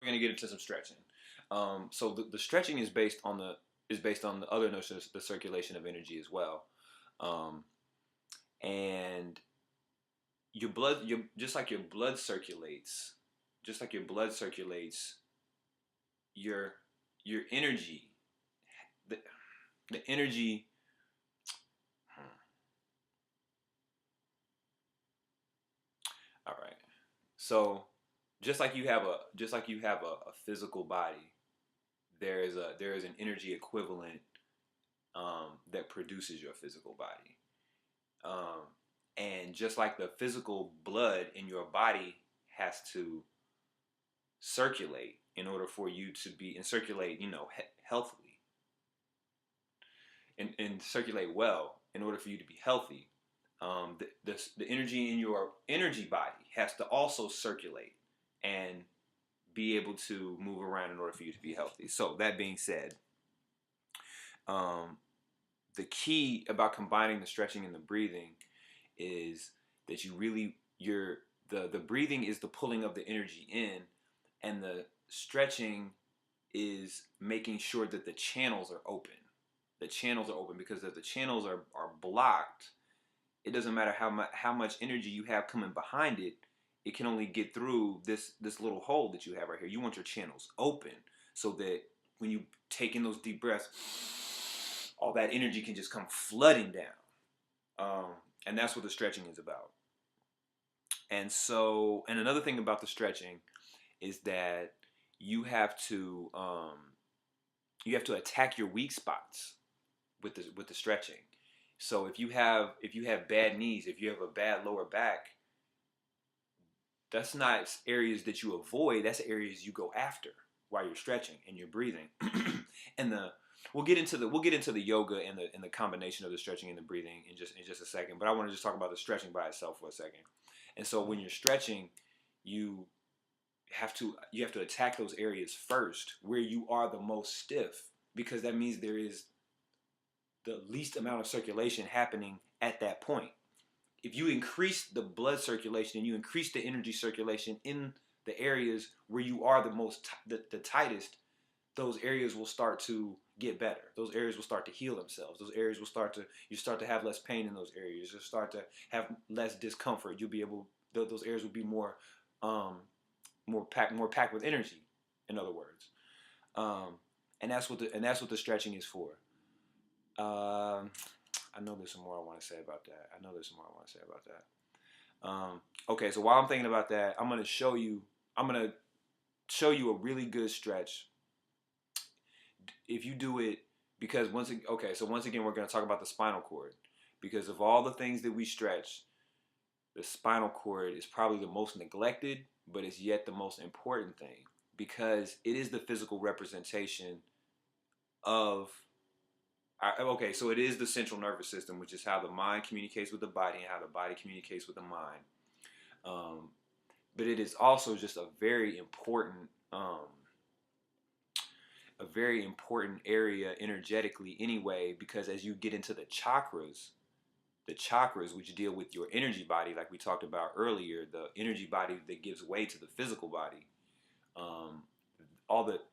We're gonna get into some stretching. So the stretching is based on the other notions, the circulation of energy as well. Um, and your just like your blood circulates, just like your blood circulates, your your energy, the the energy. All right. So just like you have a physical body, there is an energy equivalent that produces your physical body. Um, and just like the physical blood in your body has to circulate in order for you to be and circulate, healthily and circulate well in order for you to be healthy. The energy in your energy body has to also circulate and be able to move around in order for you to be healthy. So that being said, um, the key about combining the stretching and the breathing is that the breathing is the pulling of the energy in, and the stretching is making sure that the channels are open. The channels are open because if the channels are blocked, it doesn't matter how much energy you have coming behind it. It can only get through this little hole that you have right here. You want your channels open so that when you take in those deep breaths, all that energy can just come flooding down. Um, and that's what the stretching is about. And another thing about the stretching is that you have to um, you have to attack your weak spots with the stretching. So if you have bad knees, if you have a bad lower back, that's not areas that you avoid. That's areas you go after while you're stretching and you're breathing. and the we'll get into the yoga and the combination of the stretching and the breathing in just a second. But I want to just talk about the stretching by itself for a second. And so when you're stretching, you you have to attack those areas first where you are the most stiff, because that means there is the least amount of circulation happening at that point. If you increase the blood circulation and you increase the energy circulation in the areas where you are the tightest, those areas will start to get better. Those areas will start to heal themselves. Those areas will you start to have less pain in those areas. You'll start to have less discomfort. You'll be able those areas will be um, more packed with energy. In other words, um, and that's what the stretching is for. Um, I know there's some more I want to say about that. I know there's some more I want to say about that. Okay, so while I'm thinking about that, I'm gonna show you a really good stretch if you do it, because once again we're gonna talk about the spinal cord, because of all the things that we stretch, the spinal cord is probably the most neglected, but it's yet the most important thing because it is the physical representation of okay, so it is the central nervous system, which is how the mind communicates with the body and how the body communicates with the mind. Um, but it is also just a very important area energetically anyway, because as you get into the chakras which deal with your energy body, like we talked about earlier, the energy body that gives way to the physical body, um,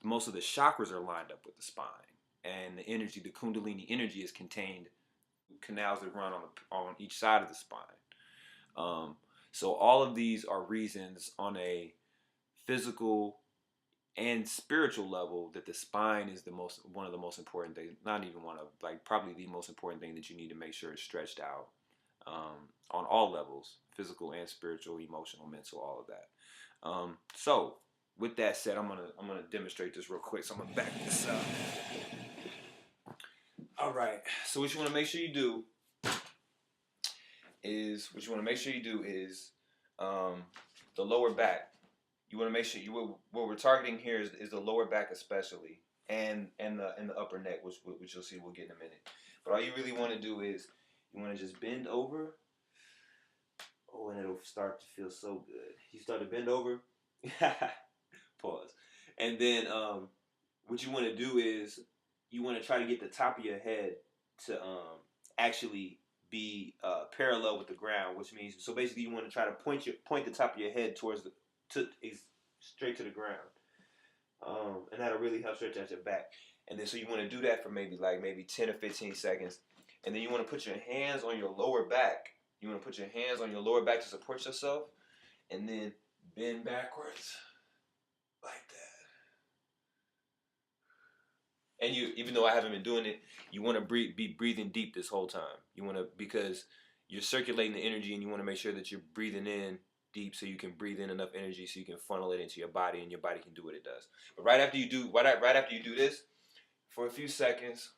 most of the chakras are lined up with the spine, and the kundalini energy is contained canals that run on each side of the spine. Um, so all of these are reasons on a physical and spiritual level that the spine is one of the most important things. Not even one of, like, probably the most important thing that you need to make sure is stretched out on all levels: physical and spiritual, emotional, mental, all of that. So with that said, I'm gonna demonstrate this real quick. So I'm gonna back this up. All right. So what you want to make sure you do is the lower back. You want to make sure what we're targeting here is the lower back especially, and the upper neck, which you'll see we'll get in a minute. But all you really want to do is you want to just bend over. Oh, and it'll start to feel so good. You start to bend over. Pause. And then what you want to do is you want to try to get the top of your head to actually be parallel with the ground, which means, so basically you want to try to point the top of your head towards straight to the ground. And that'll really help stretch out your back. And then so you want to do that for maybe 10 or 15 seconds. And then you want to put your hands on your lower back. You want to put your hands on your lower back to support yourself, and then bend backwards like that. And you, even though I haven't been doing it, you want to be breathing deep this whole time. You want to, because you're circulating the energy, and you want to make sure that you're breathing in deep so you can breathe in enough energy so you can funnel it into your body, and your body can do what it does. But right after you do this for a few seconds,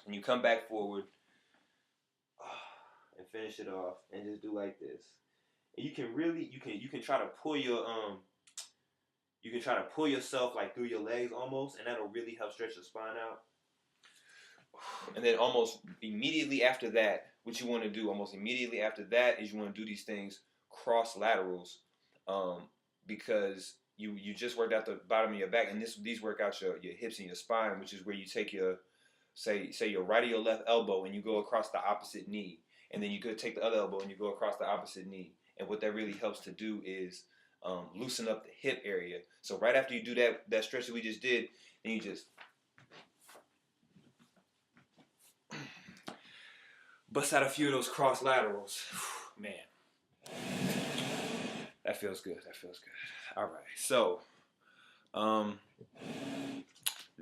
and you come back forward and finish it off, and just do like this. And you can really you can try to pull your yourself like through your legs almost, and that'll really help stretch your spine out. And then almost immediately after that, what you want to do almost immediately after that is you want to do these things cross laterals, because you just worked out the bottom of your back, and these work out your hips and your spine, which is where you take your say your right or your left elbow and you go across the opposite knee, and then you could take the other elbow and you go across the opposite knee. And what that really helps to do is loosen up the hip area. So right after you do that stretch that we just did, then you just bust out a few of those cross laterals. Man, that feels good. That feels good. All right. So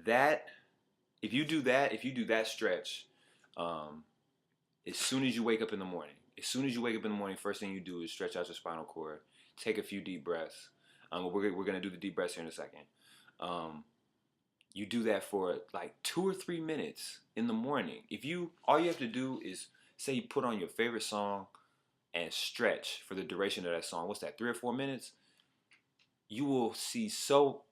that if you do that stretch, as soon as you wake up in the morning, first thing you do is stretch out your spinal cord, take a few deep breaths. We're going to do the deep breaths here in a second. You do that for like 2 or 3 minutes in the morning. All you have to do is say you put on your favorite song and stretch for the duration of that song. What's that, 3 or 4 minutes? You will see so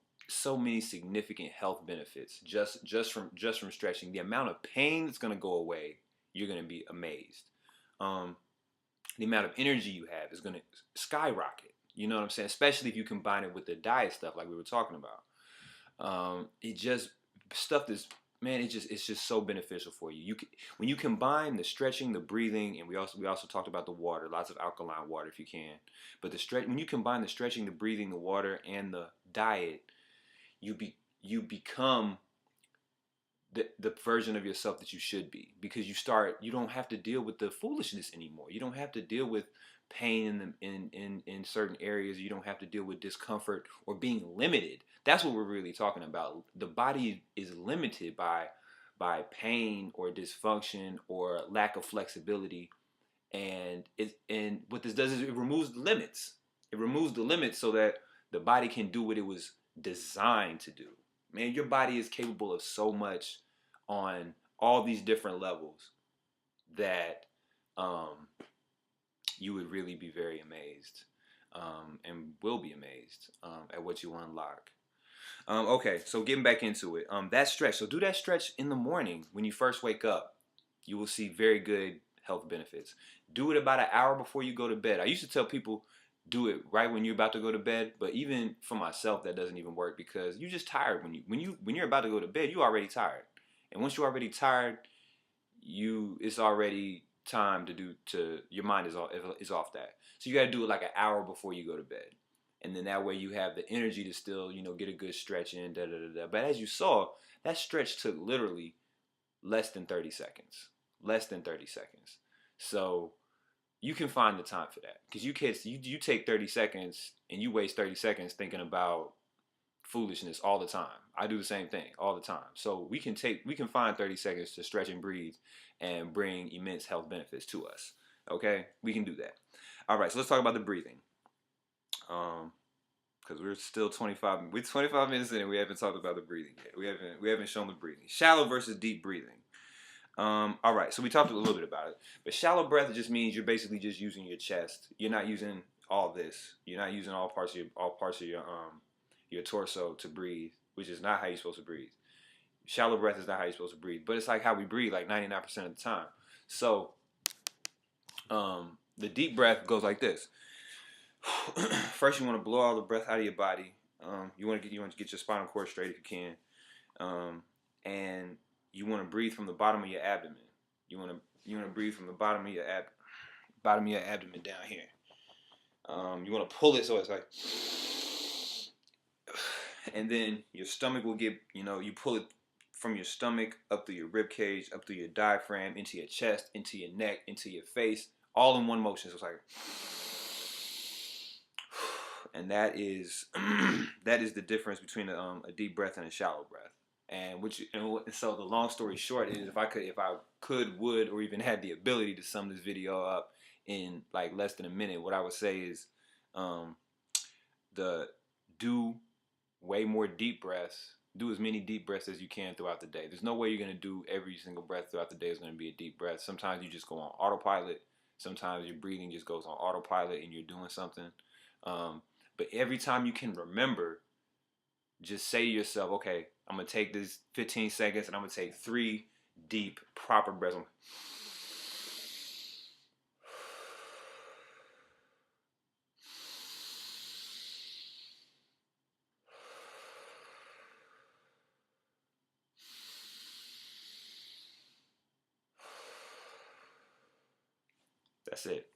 many significant health benefits just from stretching. The amount of pain that's going to go away, you're going to be amazed. The amount of energy you have is going to skyrocket. You know what I'm saying? Especially if you combine it with the diet stuff like we were talking about. It's just so beneficial for you. When you combine the stretching, the breathing, and we also talked about the water, lots of alkaline water if you can. But when you combine the stretching, the breathing, the water, and the diet, you become the version of yourself that you should be, because you don't have to deal with the foolishness anymore. You don't have to deal with pain in certain areas. You don't have to deal with discomfort or being limited. That's what we're really talking about. The body is limited by pain or dysfunction or lack of flexibility, and what this does is it removes the limits. It removes the limits so that the body can do what it was designed to do. Man, your body is capable of so much on all these different levels that you would really be very amazed, and will be amazed at what you unlock. Okay, so getting back into it, that stretch. So do that stretch in the morning when you first wake up. You will see very good health benefits. Do it about an hour before you go to bed. I used to tell people, do it right when you're about to go to bed, but even for myself, that doesn't even work, because you're just tired when you're about to go to bed. You're already tired, and once you're already tired, it's already time your mind is off that. So you got to do it like an hour before you go to bed, and then that way you have the energy to still get a good stretch in. But as you saw, that stretch took literally less than 30 seconds. So you can find the time for that, because you take 30 seconds and you waste 30 seconds thinking about foolishness all the time. I do the same thing all the time. So we can find 30 seconds to stretch and breathe and bring immense health benefits to us. Okay, we can do that. All right, so let's talk about the breathing. Because we're still 25 minutes in and we haven't talked about the breathing yet. We haven't shown the breathing. Shallow versus deep breathing. All right, so we talked a little bit about it, but shallow breath just means you're basically just using your chest. You're not using all this. You're not using all parts of your torso to breathe, which is not how you're supposed to breathe. Shallow breath is not how you're supposed to breathe, but it's like how we breathe, like 99% of the time. So, the deep breath goes like this. First, you want to blow all the breath out of your body. You want to get your spinal cord straight if you can, and you want to breathe from the bottom of your abdomen. You want to breathe from the bottom of your abdomen down here. You want to pull it so it's like, and then your stomach will get, you pull it from your stomach up through your rib cage, up through your diaphragm, into your chest, into your neck, into your face, all in one motion. So it's like, and that is that is the difference between a deep breath and a shallow breath. So the long story short is, if I could, would, or even had the ability to sum this video up in like less than a minute, what I would say is, the do way more deep breaths. Do as many deep breaths as you can throughout the day. There's no way you're gonna do every single breath throughout the day is gonna be a deep breath. Sometimes you just go on autopilot. Sometimes your breathing just goes on autopilot and you're doing something. But every time you can remember, just say to yourself, okay, I'm going to take this 15 seconds and I'm going to take 3 deep, proper breaths. That's it.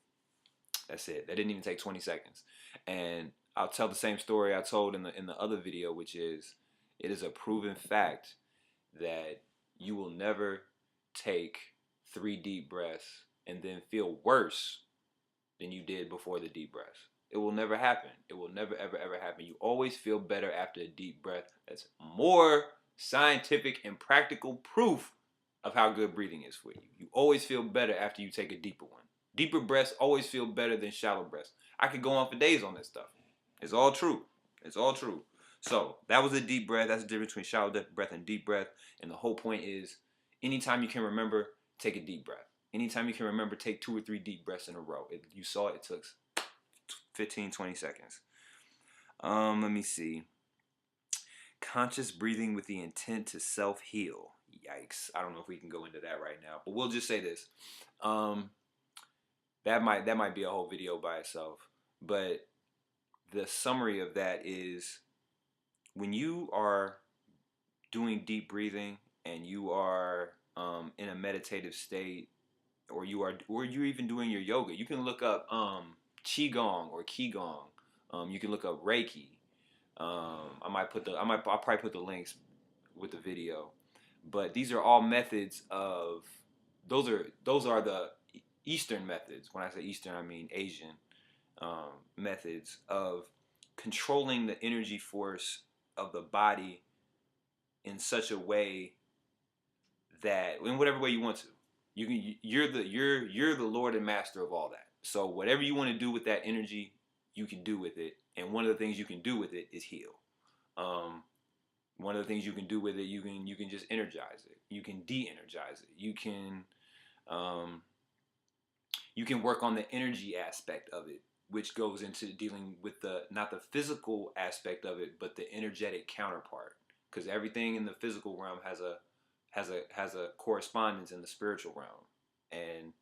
That's it. That didn't even take 20 seconds. And I'll tell the same story I told in the other video, which is, it is a proven fact that you will never take 3 deep breaths and then feel worse than you did before the deep breath. It will never happen. It will never, ever, ever happen. You always feel better after a deep breath. That's more scientific and practical proof of how good breathing is for you. You always feel better after you take a deeper one. Deeper breaths always feel better than shallow breaths. I could go on for days on this stuff. It's all true. It's all true. So that was a deep breath. That's the difference between shallow breath and deep breath. And the whole point is, anytime you can remember, take a deep breath. Anytime you can remember, take 2 or 3 deep breaths in a row. You saw it took 15, 20 seconds. Let me see. Conscious breathing with the intent to self-heal. Yikes. I don't know if we can go into that right now, but we'll just say this. That might be a whole video by itself. But the summary of that is, when you are doing deep breathing and you are in a meditative state, or you're even doing your yoga, you can look up qigong or qigong. You can look up Reiki. I'll probably put the links with the video. But these are all methods of, those are the Eastern methods. When I say Eastern, I mean Asian methods of controlling the energy force of the body in such a way that, in whatever way you want to, you're the Lord and Master of all that. So whatever you want to do with that energy, you can do with it. And one of the things you can do with it is heal. One of the things you can do with it, you can just energize it. You can de-energize it. You can work on the energy aspect of it, which goes into dealing with not the physical aspect of it, but the energetic counterpart. Because everything in the physical realm has a correspondence in the spiritual realm. And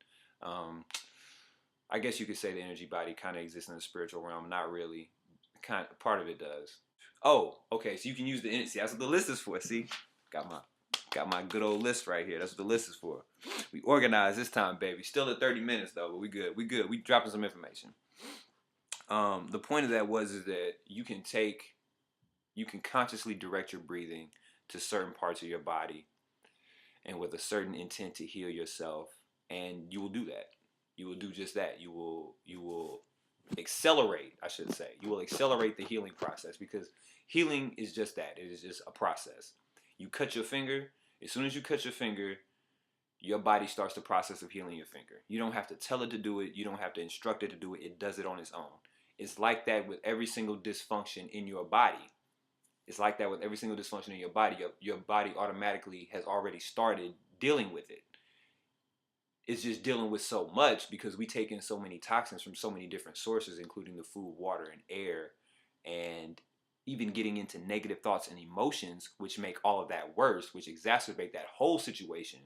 I guess you could say the energy body kind of exists in the spiritual realm. Not really. Part of it does. Oh, okay. So you can use the energy. See, that's what the list is for. See, got my good old list right here. That's what the list is for. We organized this time, baby. Still at 30 minutes though, but we good. We good. We dropping some information. The point of that is that you can consciously direct your breathing to certain parts of your body, and with a certain intent to heal yourself, and you will do that. You will do just that. You will accelerate, I should say. You will accelerate the healing process, because healing is just that. It is just a process. You cut your finger. As soon as you cut your finger, your body starts the process of healing your finger. You don't have to tell it to do it. You don't have to instruct it to do it. It does it on its own. It's like that with every single dysfunction in your body. It's like that with every single dysfunction in your body. Your body automatically has already started dealing with it. It's just dealing with so much because we take in so many toxins from so many different sources, including the food, water, and air, and even getting into negative thoughts and emotions, which make all of that worse, which exacerbate that whole situation.